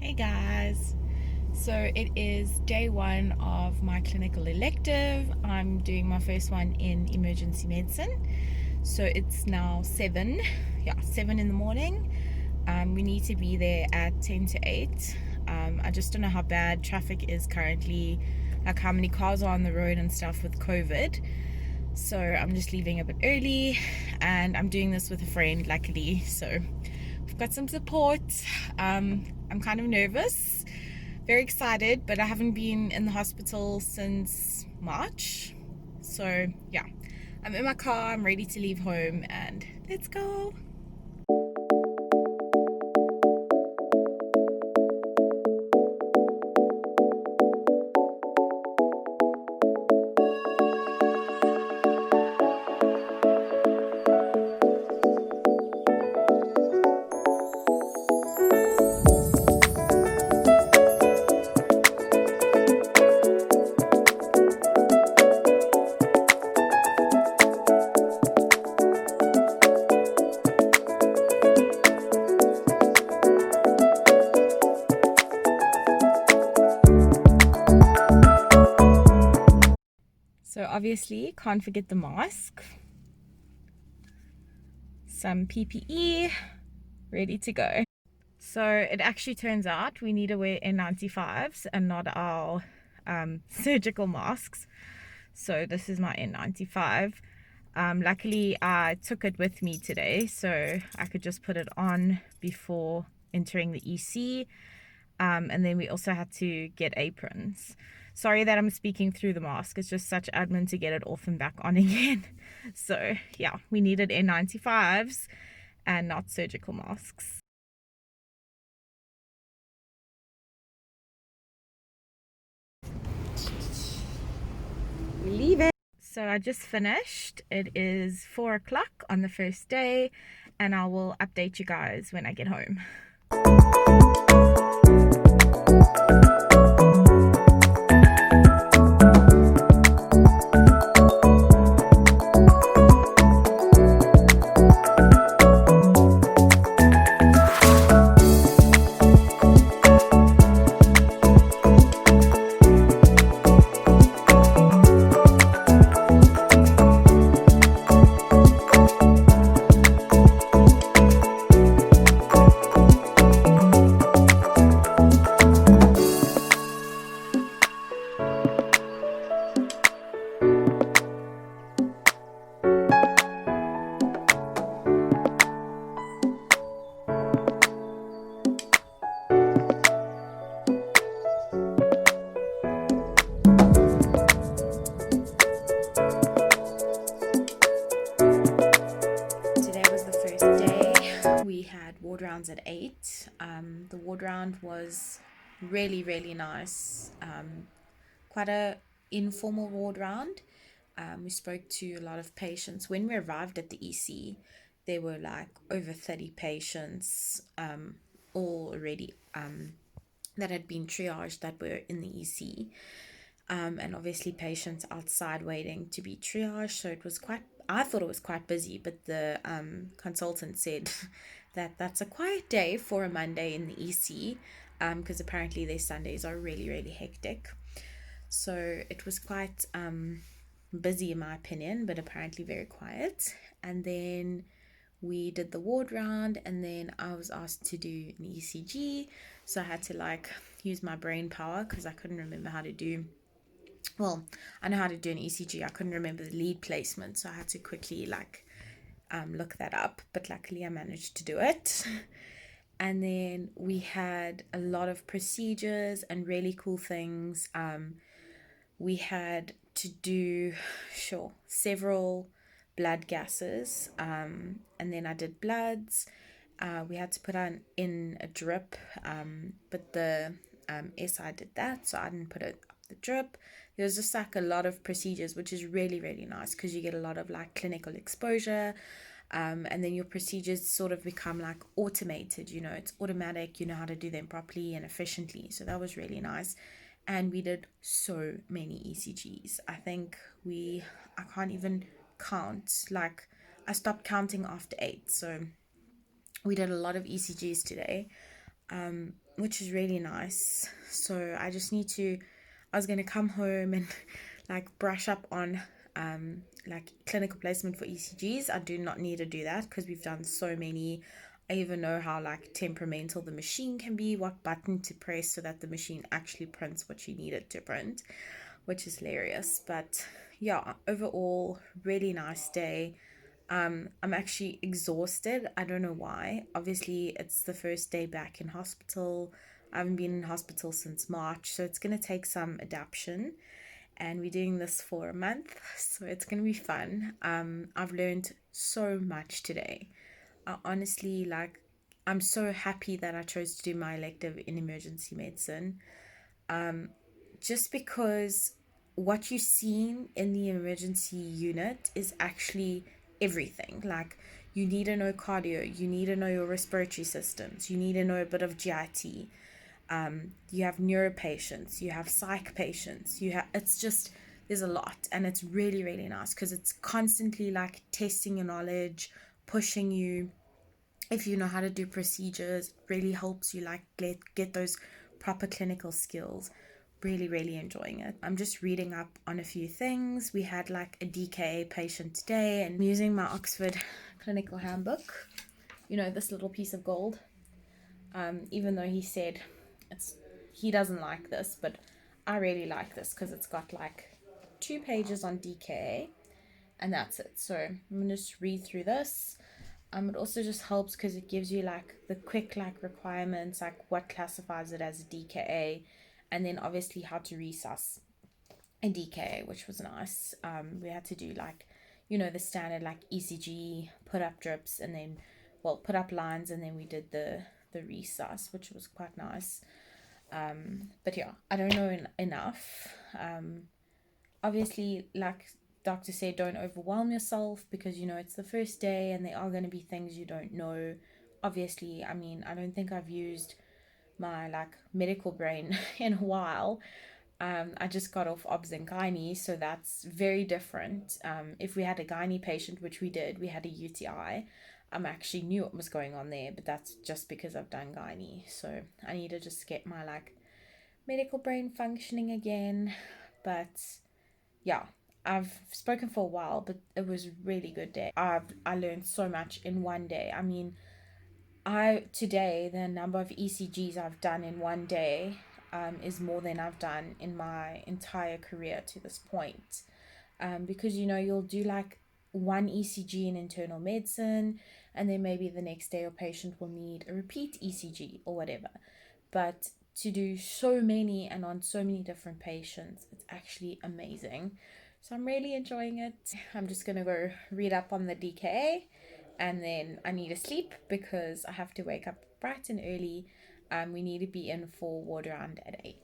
Hey guys, so it is day one of my clinical elective. I'm doing my first one in emergency medicine. So it's now 7 in the morning. We need to be there at 10 to 8. I just don't know how bad traffic is currently, like how many cars are on the road and stuff with COVID. So I'm just leaving a bit early and I'm doing this with a friend, luckily. So we've got some support. I'm kind of nervous, very excited, but I haven't been in the hospital since March. So yeah, I'm in my car, I'm ready to leave home, and let's go. So obviously can't forget the mask, some PPE, ready to go. So it actually turns out we need to wear N95s and not our surgical masks. So this is my N95. Luckily I took it with me today, so I could just put it on before entering the EC. And then we also had to get aprons. Sorry that I'm speaking through the mask. It's just such admin to get it off and back on again. So yeah, we needed N95s and not surgical masks. We leave it. So I just finished. It is 4 o'clock on the first day, and I will update you guys when I get home. We had ward rounds at 8. The ward round was really nice. Quite a informal ward round. We spoke to a lot of patients. When we arrived at the EC, there were like over 30 patients already that had been triaged that were in the EC. And obviously patients outside waiting to be triaged. So it was I thought it was quite busy, but the consultant said that that's a quiet day for a Monday in the EC, because apparently their Sundays are really hectic. So it was quite busy in my opinion, but apparently very quiet. And then we did the ward round, and then I was asked to do an ECG. So I had to like use my brain power because I couldn't remember how to do. Well, I know how to do an ECG. I couldn't remember the lead placement, so I had to quickly like look that up. But luckily, I managed to do it. And then we had a lot of procedures and really cool things. We had to do several blood gases, and then I did bloods. We had to put in a drip, but the SI did that, so I didn't put it up the drip. There was just like a lot of procedures, which is really nice because you get a lot of like clinical exposure. And then your procedures sort of become like automated, it's automatic, you know how to do them properly and efficiently. So that was really nice. And we did so many ECGs. I think I can't even count. Like, I stopped counting after 8. So we did a lot of ECGs today. which is really nice. So I just need to, I was going to come home and like brush up on like clinical placement for ECGs. I do not need to do that because we've done so many. I even know how like temperamental the machine can be, what button to press so that the machine actually prints what you need it to print, which is hilarious. But yeah, overall, really nice day. I'm actually exhausted. I don't know why. Obviously, it's the first day back in hospital. I haven't been in hospital since March, so it's going to take some adaptation. And we're doing this for a month, so it's going to be fun. I've learned so much today. I honestly, like, I'm so happy that I chose to do my elective in emergency medicine, just because what you've seen in the emergency unit is actually everything. Like, you need to know cardio, you need to know your respiratory systems, you need to know a bit of GIT. You have neuro patients, you have psych patients, you have, it's just, there's a lot, and it's really, really nice because it's constantly like testing your knowledge, pushing you. If you know how to do procedures, really helps you like get those proper clinical skills. Really, really enjoying it. I'm just reading up on a few things. We had like a DKA patient today, and I'm using my Oxford clinical handbook, you know, this little piece of gold. Even though he said it's, he doesn't like this, but I really like this because it's got like 2 pages on DKA, and that's it. So I'm gonna just read through this. It also just helps because it gives you like the quick like requirements, like what classifies it as a DKA, and then obviously how to resus a DKA, which was nice. We had to do like, you know, the standard like ECG, put up drips, and then, well, put up lines, and then we did the resus, which was quite nice. But yeah, I don't know enough. Obviously, like doctor said, don't overwhelm yourself because you know it's the first day and there are going to be things you don't know. Obviously, I mean, I don't think I've used my like medical brain in a while. I just got off obs and gynae, so that's very different. If we had a gynae patient, which we did, we had a UTI. Actually knew what was going on there, but that's just because I've done gynae. So I need to just get my like medical brain functioning again. But yeah, I've spoken for a while, but it was a really good day. I learned so much in one day. I mean, I today the number of ECGs I've done in one day is more than I've done in my entire career to this point. Because you know you'll do like one ECG in internal medicine, and then maybe the next day your patient will need a repeat ECG or whatever. But to do so many and on so many different patients, it's actually amazing. So I'm really enjoying it. I'm just gonna go read up on the DKA, and then I need to sleep because I have to wake up bright and early. We need to be in for ward round at 8.